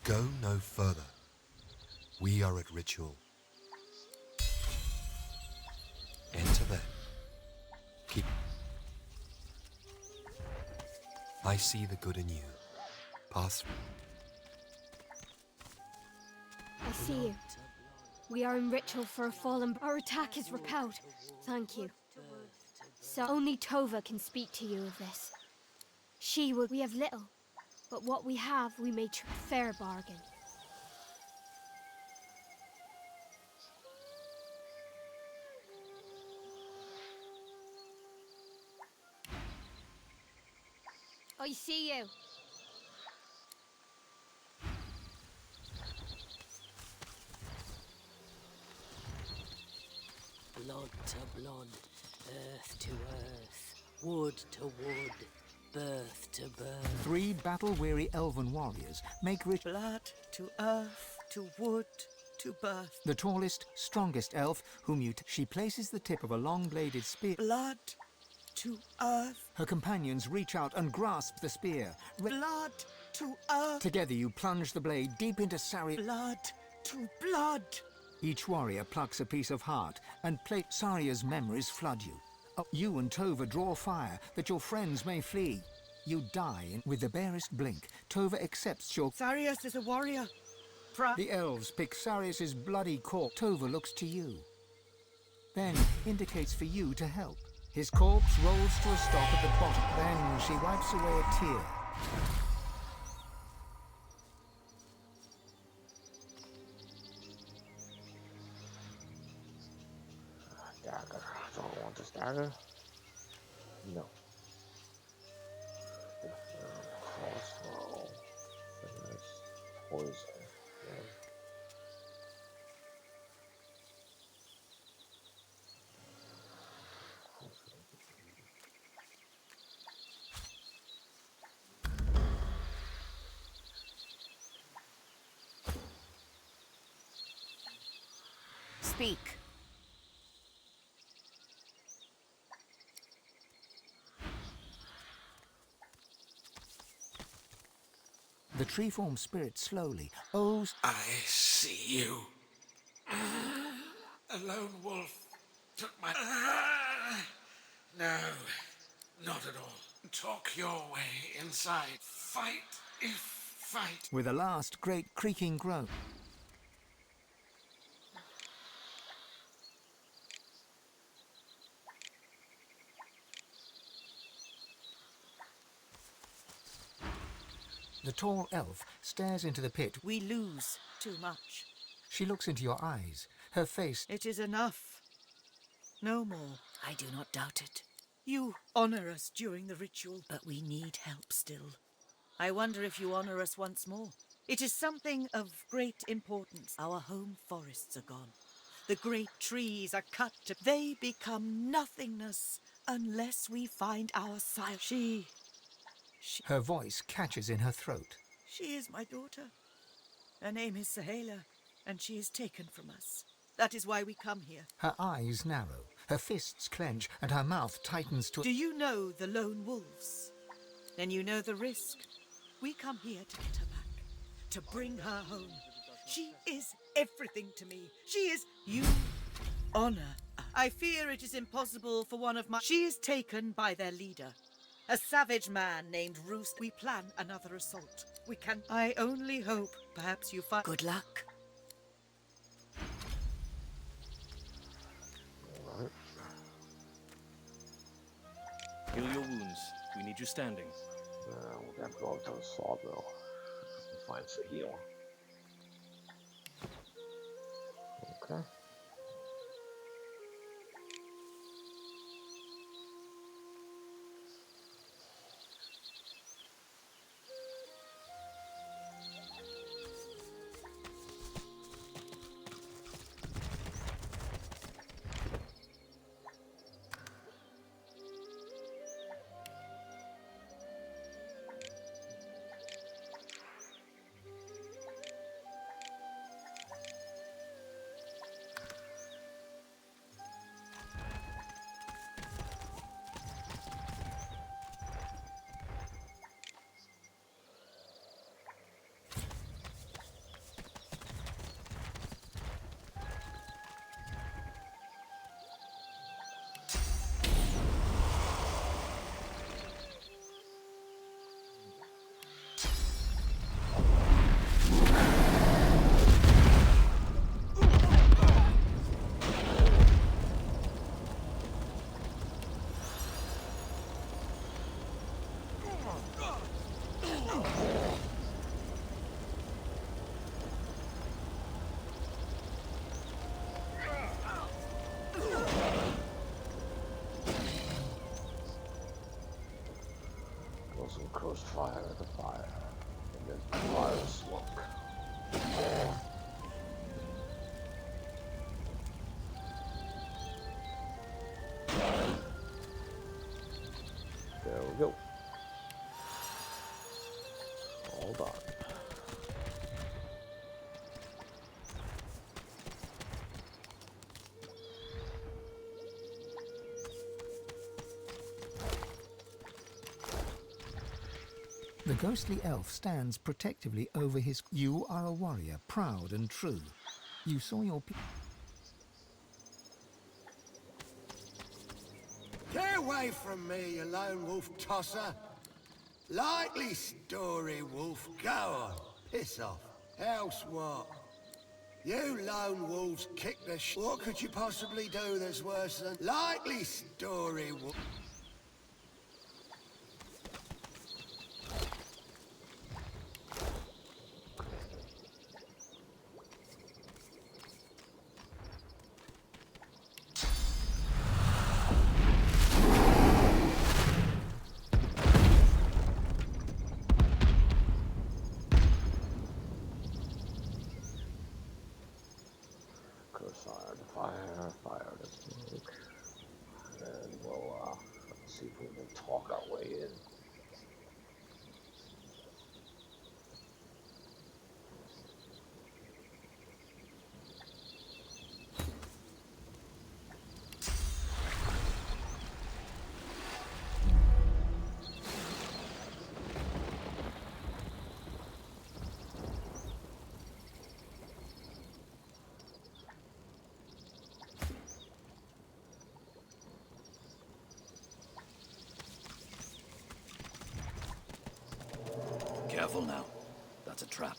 Go no further. We are at ritual. Enter then. Keep. I see the good in you. Pass through. I see you. We are in ritual for a fallen. Our attack is repelled. Thank you. So only Tova can speak to you of this. She will. We have little, but what we have, we may fair bargain. I see you. Blood to blood, earth to earth, wood to wood, birth to birth. 3 battle-weary elven warriors make ritual. Blood to earth, to wood, to birth. The tallest, strongest elf, whom she places the tip of a long-bladed spear. Blood to earth. Her companions reach out and grasp the spear. Blood to earth. Together you plunge the blade deep into Sari. Blood to blood. Each warrior plucks a piece of heart, and Saria's memories flood you. You and Tova draw fire, that your friends may flee. You die with the barest blink. Tova accepts your... Sarius is a warrior. The elves pick Sarius's bloody corpse. Tova looks to you. Then indicates for you to help. His corpse rolls to a stop at the bottom. Then she wipes away a tear. Dagger. I don't want this dagger. No. Crossbow. Poison. Yeah. Speak. The tree-form spirit slowly. Oh, I see you. A lone wolf took my... No, not at all. Talk your way inside. Fight if fight. with a last great creaking groan. The tall elf stares into the pit. We lose too much. She looks into your eyes. Her face... It is enough. No more. I do not doubt it. You honor us during the ritual. But we need help still. I wonder if you honor us once more. It is something of great importance. Our home forests are gone. The great trees are cut to... They become nothingness unless we find our sire. She... Her voice catches in her throat. She is my daughter. Her name is Sahela, and she is taken from us. That is why we come here. Her eyes narrow, her fists clench, and her mouth tightens to... Do you know the lone wolves? Then you know the risk. We come here to get her back, to bring her home. She is everything to me. She is... You honor. I fear it is impossible for one of my... She is taken by their leader. A savage man named Roost. We plan another assault. We can... I only hope perhaps you find... Good luck. Alright. Heal your wounds. We need you standing. We're gonna go to the sawmill and find Sahil. Okay. throws fire at the fire, and then fire smoke. There we go. All done. The ghostly elf stands protectively over his... You are a warrior, proud and true. You saw your... Get away from me, you lone wolf tosser. Likely story, wolf. Go on. Piss off. Else what? You lone wolves kick the What could you possibly do that's worse than... Likely story, wolf. Fire to fire, fire to smoke. And we'll see if we can talk our way in. Careful now. That's a trap.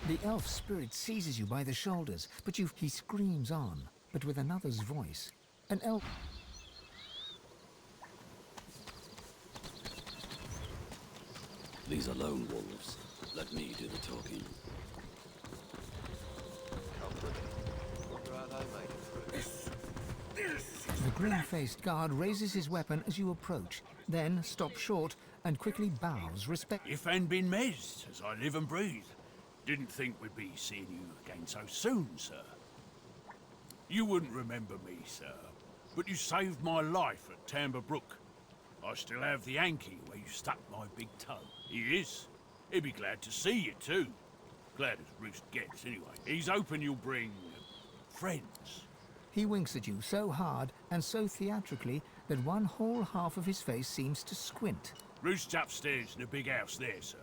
The elf spirit seizes you by the shoulders, but he screams on, but with another's voice. An elf... These are lone wolves. Let me do the talking. The green-faced guard raises his weapon as you approach, then stops short and quickly bows respect. If and been mezd, as I live and breathe. Didn't think we'd be seeing you again so soon, sir. You wouldn't remember me, sir, but you saved my life at Tamber Brook. I still have the hanky where you stuck my big toe. He is. He'd be glad to see you, too. Glad as Roost gets, anyway. He's hoping you'll bring... friends. He winks at you so hard and so theatrically that one whole half of his face seems to squint. Roost's upstairs in the big house there, sir.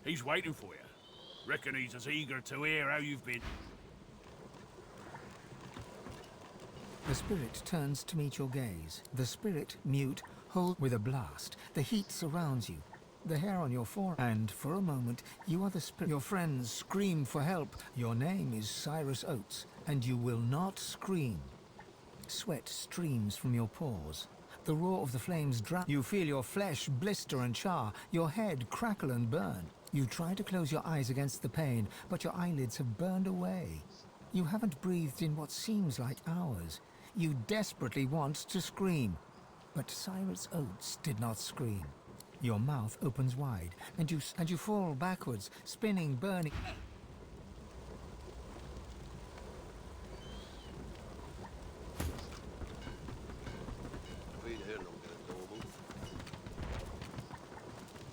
He's waiting for you. Reckon he's as eager to hear how you've been. The spirit turns to meet your gaze. The spirit, mute, hold with a blast. The heat surrounds you. The hair on your forehead, and for a moment, you are the spirit. Your friends scream for help. Your name is Cyrus Oates, and you will not scream. Sweat streams from your pores. The roar of the flames drown. You feel your flesh blister and char, your head crackle and burn. You try to close your eyes against the pain, but your eyelids have burned away. You haven't breathed in what seems like hours. You desperately want to scream, but Cyrus Oates did not scream. Your mouth opens wide, and you fall backwards, spinning, burning.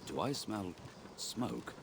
Do I smell smoke?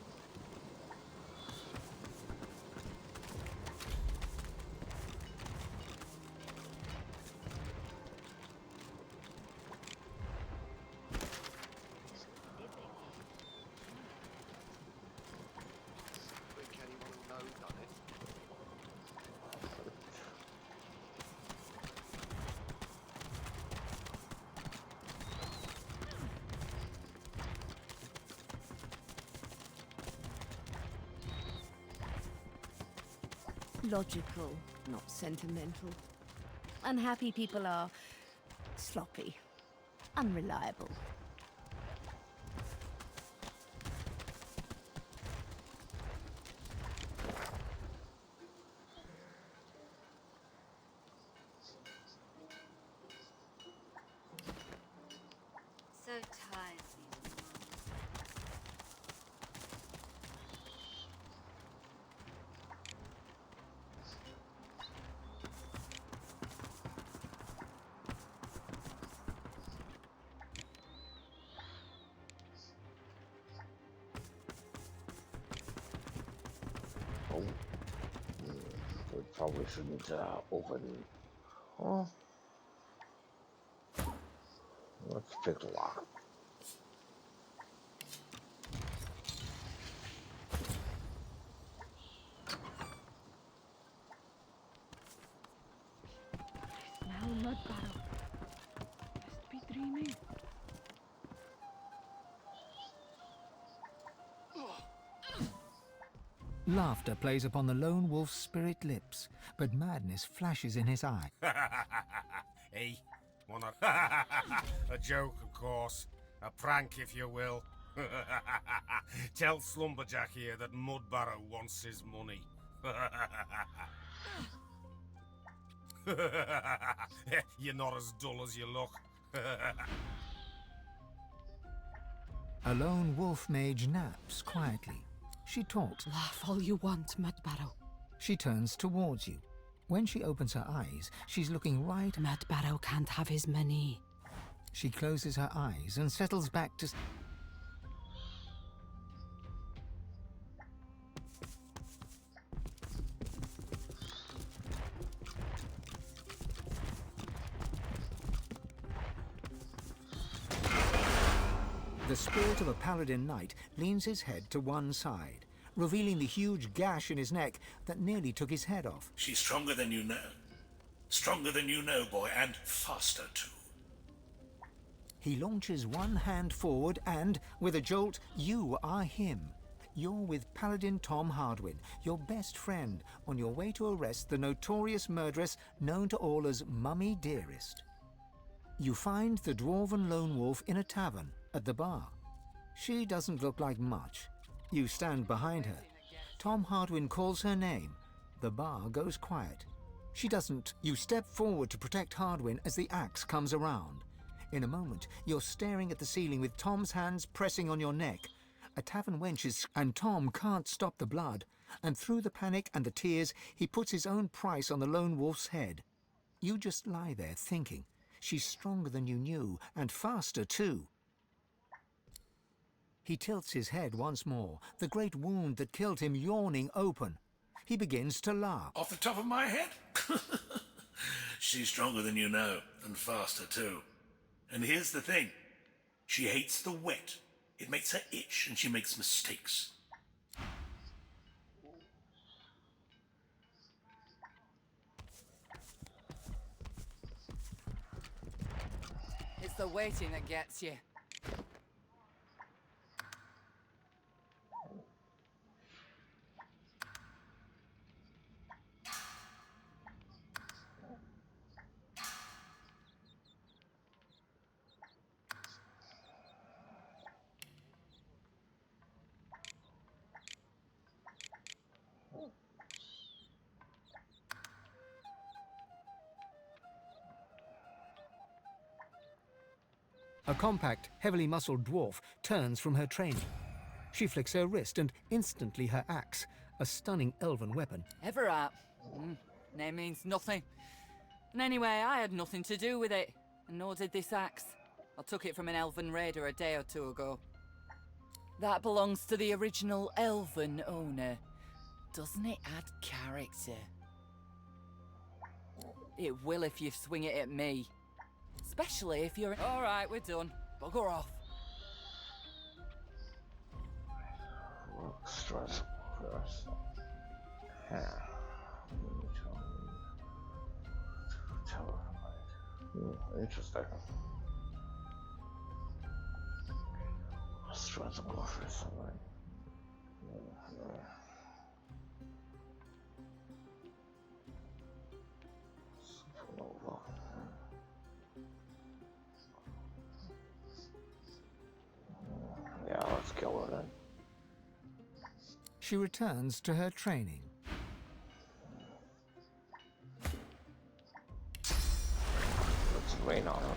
Logical, not sentimental. Unhappy people are sloppy, unreliable. Advertising. Oh, we probably shouldn't open. Oh, let's pick the lock. Smell mud barrel. Must be dreaming. Laughter plays upon the lone wolf's spirit lips, but madness flashes in his eye. Hey, wanna... A joke, of course. A prank, if you will. Tell Slumberjack here that Mudbarrow wants his money. You're not as dull as you look. A lone wolf mage naps quietly. She talks. Laugh all you want, Mudbarrow. She turns towards you. When she opens her eyes, she's looking right. Mudbarrow can't have his money. She closes her eyes and settles back to... The spirit of a paladin knight leans his head to one side, revealing the huge gash in his neck that nearly took his head off. She's stronger than you know. Stronger than you know, boy, and faster too. He launches one hand forward and, with a jolt, you are him. You're with Paladin Tom Hardwin, your best friend, on your way to arrest the notorious murderess known to all as Mummy Dearest. You find the dwarven lone wolf in a tavern at the bar. She doesn't look like much. You stand behind her. Tom Hardwin calls her name. The bar goes quiet. She doesn't. You step forward to protect Hardwin as the axe comes around. In a moment, you're staring at the ceiling with Tom's hands pressing on your neck. A tavern wench is... and Tom can't stop the blood. And through the panic and the tears, he puts his own price on the lone wolf's head. You just lie there thinking. She's stronger than you knew, and faster too. He tilts his head once more, the great wound that killed him yawning open. He begins to laugh. Off the top of my head? She's stronger than you know, and faster too. And here's the thing. She hates the wet. It makes her itch, and she makes mistakes. It's the waiting that gets you. A compact, heavily muscled dwarf turns from her training. She flicks her wrist and instantly her axe, a stunning elven weapon. Ever out? Name means nothing. And anyway, I had nothing to do with it, and nor did this axe. I took it from an elven raider a day or two ago. That belongs to the original elven owner. Doesn't it add character? It will if you swing it at me. Especially if you're... All right, we're done. Bugger off. Stress first. Interesting. Stress first. Supernova. Yeah, let's kill her then. She returns to her training. Let's rain on her.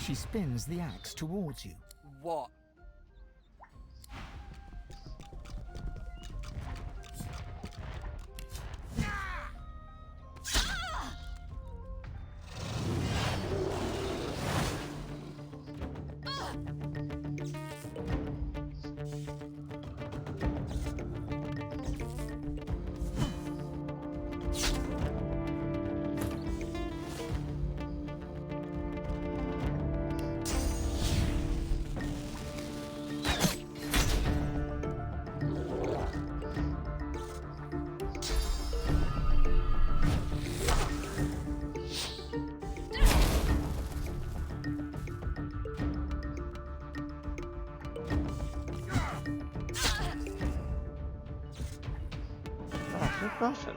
She spins the axe towards you. What? Nothing.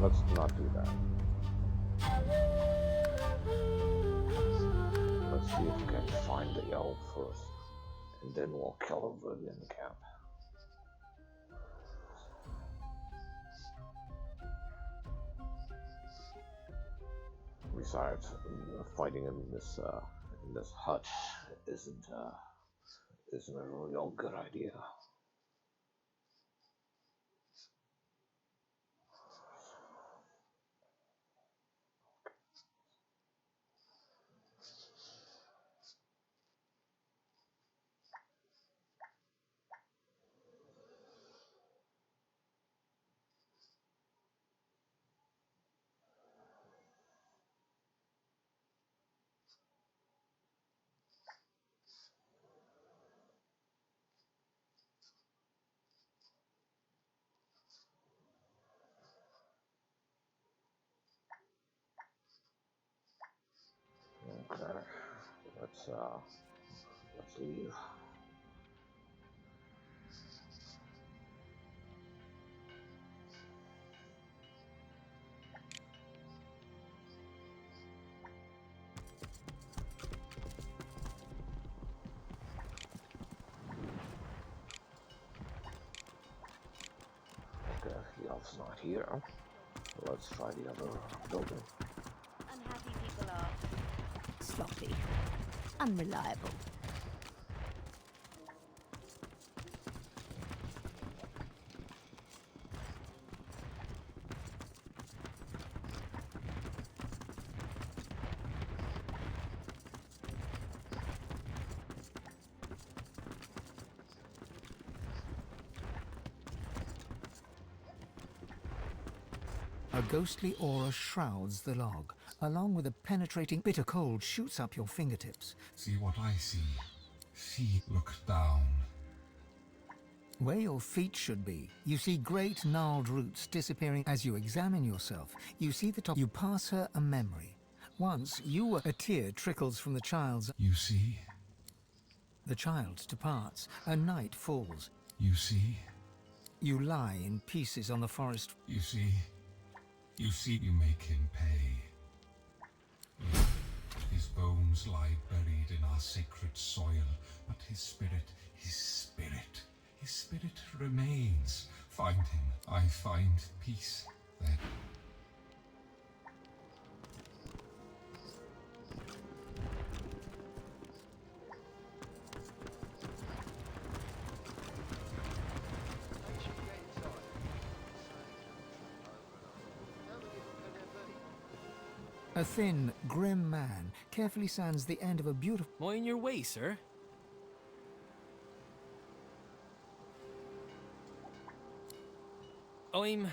Let's not do that. Let's see if we can find the elf first, and then we'll kill him in the camp. besides, fighting in this hut isn't a real good idea. Okay, let's leave. Okay, the elf's not here. Let's try the other building. Unhappy people are sloppy, unreliable. A ghostly aura shrouds the log, along with a penetrating bitter cold shoots up your fingertips. See what I see. See, look down. Where your feet should be, you see great gnarled roots disappearing as you examine yourself. You see the top. You pass her a memory. Once you were. A tear trickles from the child's. You see? The child departs. A night falls. You see? You lie in pieces on the forest. You see? You see, you make him pay. His bones lie buried in our sacred soil, but his spirit remains. Find him. I find peace then. A thin, grim man carefully sands the end of a beautiful... Mind your way, sir. I'm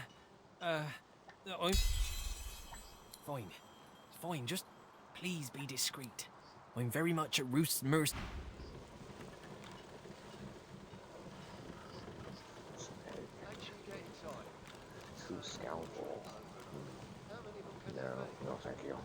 fine, just please be discreet. I'm very much at Roost's mercy. True scoundrel. No, thank you.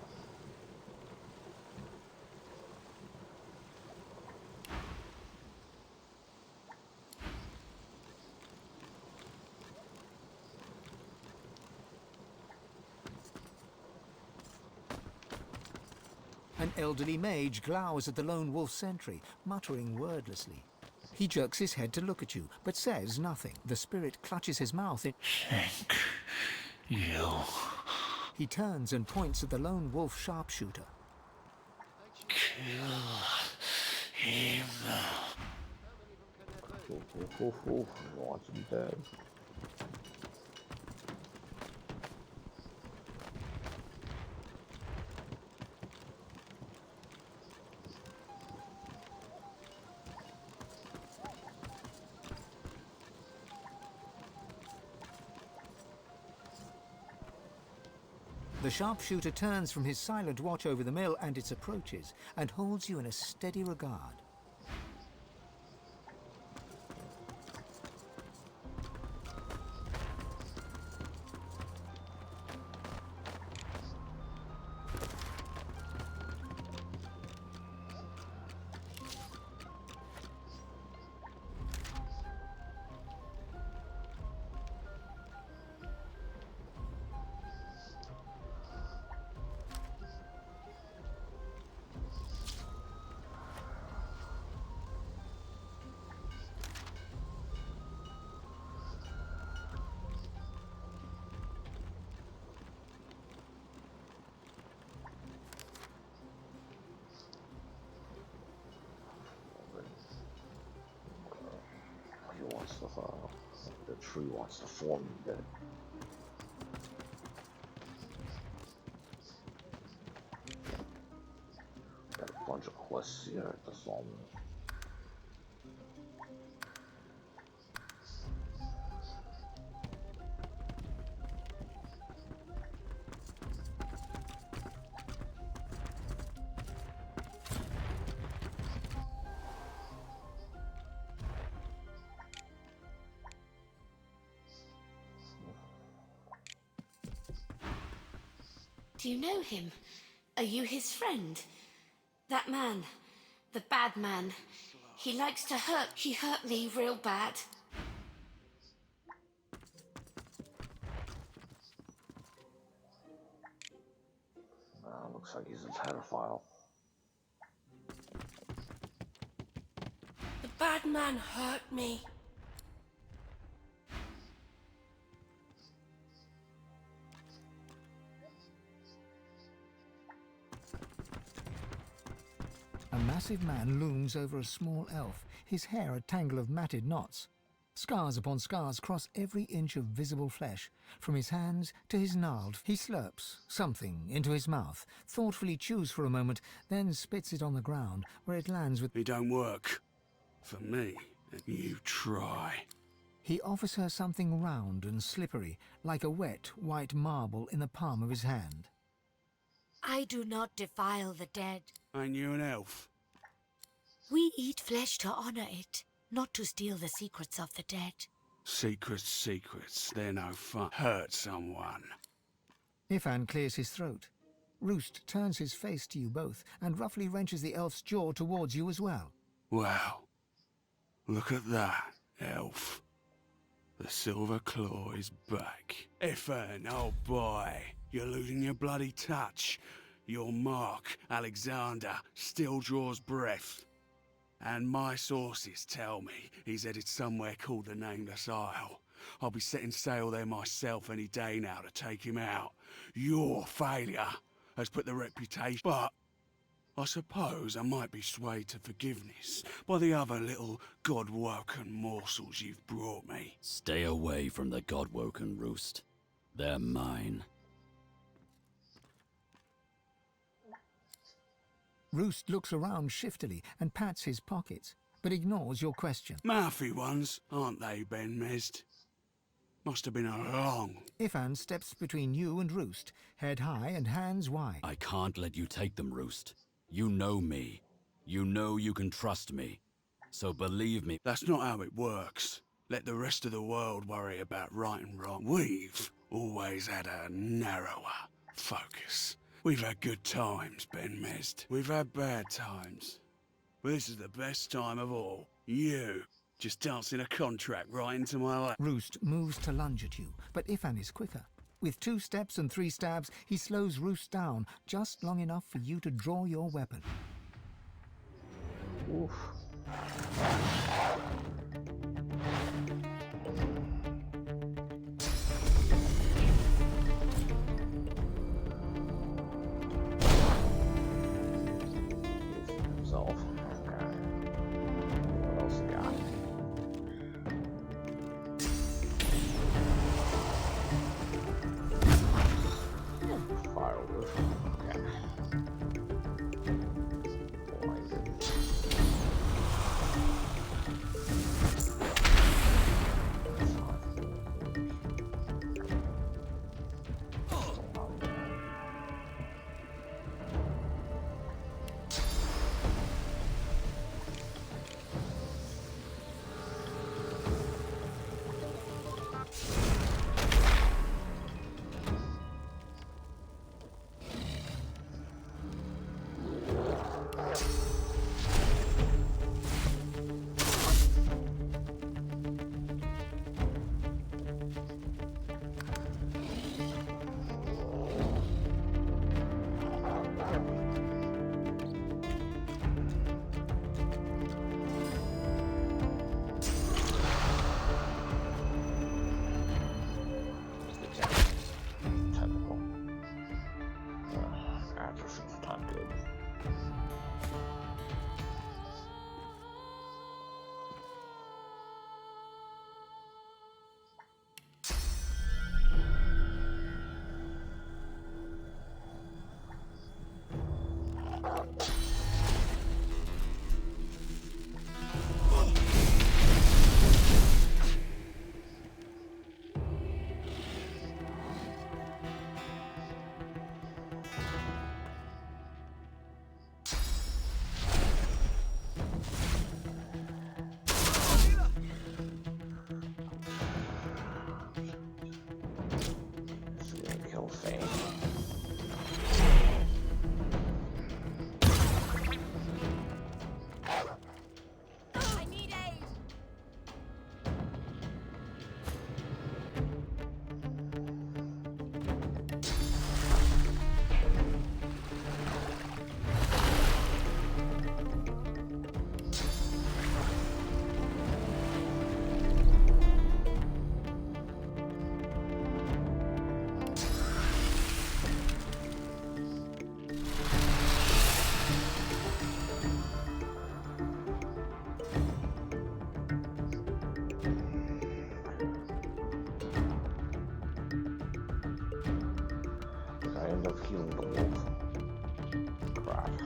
An elderly mage glowers at the lone wolf sentry, muttering wordlessly. He jerks his head to look at you, but says nothing. The spirit clutches his mouth in... Thank you. He turns and points at the lone wolf sharpshooter. Kill him. Wants him dead. The sharpshooter turns from his silent watch over the mill and its approaches, and holds you in a steady regard. wants to, the tree wants to form me dead. Got a bunch of quests here at the sawmill. Do you know him? Are you his friend? That man, the bad man, he likes to hurt. He hurt me real bad. Looks like he's a pedophile. The bad man hurt me. A massive man looms over a small elf, his hair a tangle of matted knots. Scars upon scars cross every inch of visible flesh, from his hands to his gnarled. He slurps something into his mouth, thoughtfully chews for a moment, then spits it on the ground, where it lands with... It don't work. For me, you try. He offers her something round and slippery, like a wet, white marble in the palm of his hand. I do not defile the dead. Ain't you an elf? We eat flesh to honor it, not to steal the secrets of the dead. Secrets, they're no fun. Hurt someone. Ifan clears his throat. Roost turns his face to you both and roughly wrenches the elf's jaw towards you as well. Wow. Look at that, elf. The silver claw is back. Ifan, oh boy, you're losing your bloody touch. Your mark, Alexander, still draws breath. And my sources tell me he's headed somewhere called the Nameless Isle. I'll be setting sail there myself any day now to take him out. Your failure has put the reputation... But I suppose I might be swayed to forgiveness by the other little God-woken morsels you've brought me. Stay away from the God-woken, Roost. They're mine. Roost looks around shiftily and pats his pockets, but ignores your question. Mouthy ones, aren't they, Ben Mezd? Must have been a long... Ifan steps between you and Roost, head high and hands wide. I can't let you take them, Roost. You know me. You know you can trust me. So believe me. That's not how it works. Let the rest of the world worry about right and wrong. We've always had a narrower focus. We've had good times, Ben Mezd. We've had bad times. But this is the best time of all. You just dancing a contract right into my lap. Roost moves to lunge at you, but Ifan is quicker. With 2 steps and 3 stabs, he slows Roost down just long enough for you to draw your weapon. Oof. Himself. Okay. What else we got? Firewood. Okay. Blinded. wrath.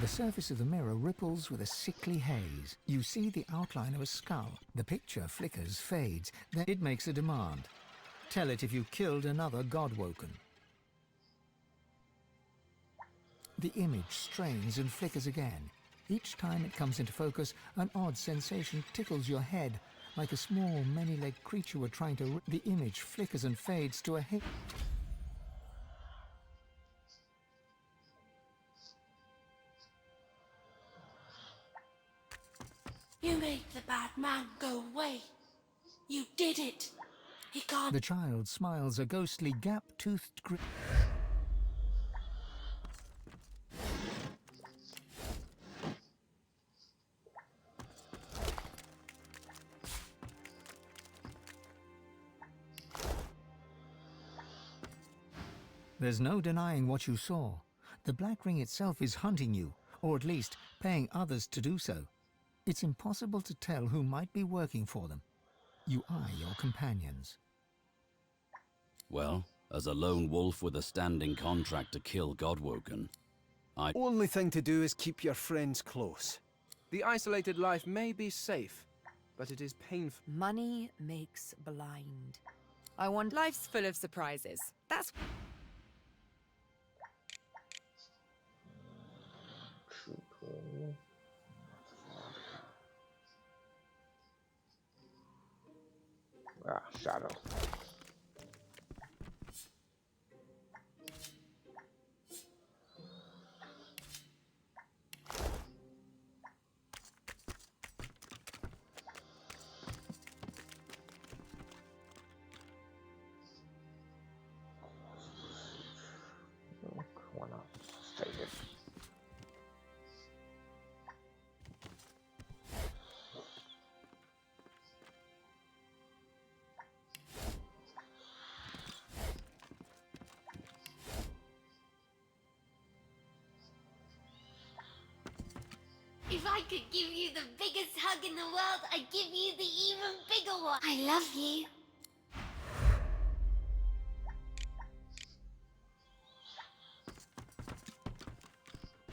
The surface of the mirror ripples with a sickly haze. You see the outline of a skull. The picture flickers, fades. Then it makes a demand. Tell it if you killed another Godwoken. The image strains and flickers again. Each time it comes into focus, an odd sensation tickles your head, like a small, many-legged creature were trying to... The image flickers and fades to a hit. You made the bad man go away. You did it. He can't... The child smiles a ghostly, gap-toothed grin. There's no denying what you saw. The Black Ring itself is hunting you, or at least paying others to do so. It's impossible to tell who might be working for them. You eye your companions. Well, as a lone wolf with a standing contract to kill Godwoken, Only thing to do is keep your friends close. The isolated life may be safe, but it is painful. Money makes blind. I want life's full of surprises. That's... Ah, shadow. Why not? Let's take it. If I could give you the biggest hug in the world, I'd give you the even bigger one. I love you.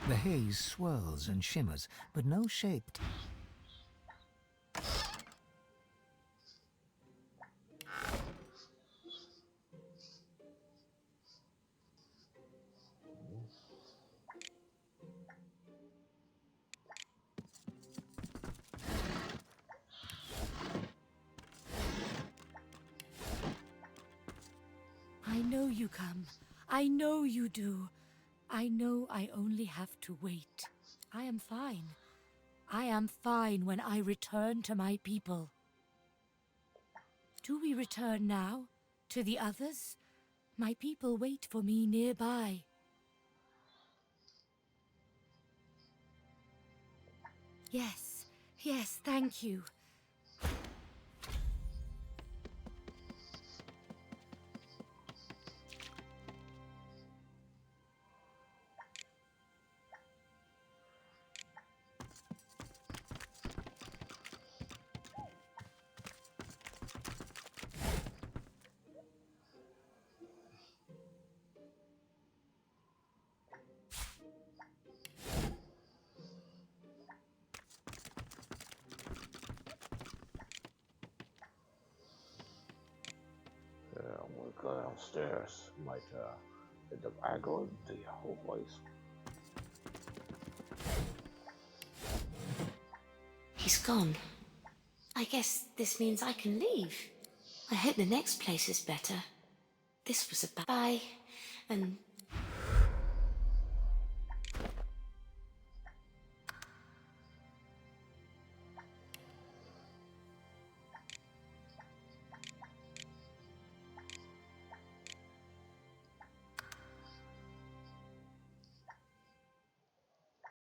The haze swirls and shimmers, but no shape. I know you come. I know you do. I know I only have to wait. I am fine. I am fine when I return to my people. Do we return now? To the others? My people wait for me nearby. Yes, yes, thank you. We'll go downstairs. Might end up aggroing the whole place. He's gone. I guess this means I can leave. I hope the next place is better. This was a bye, and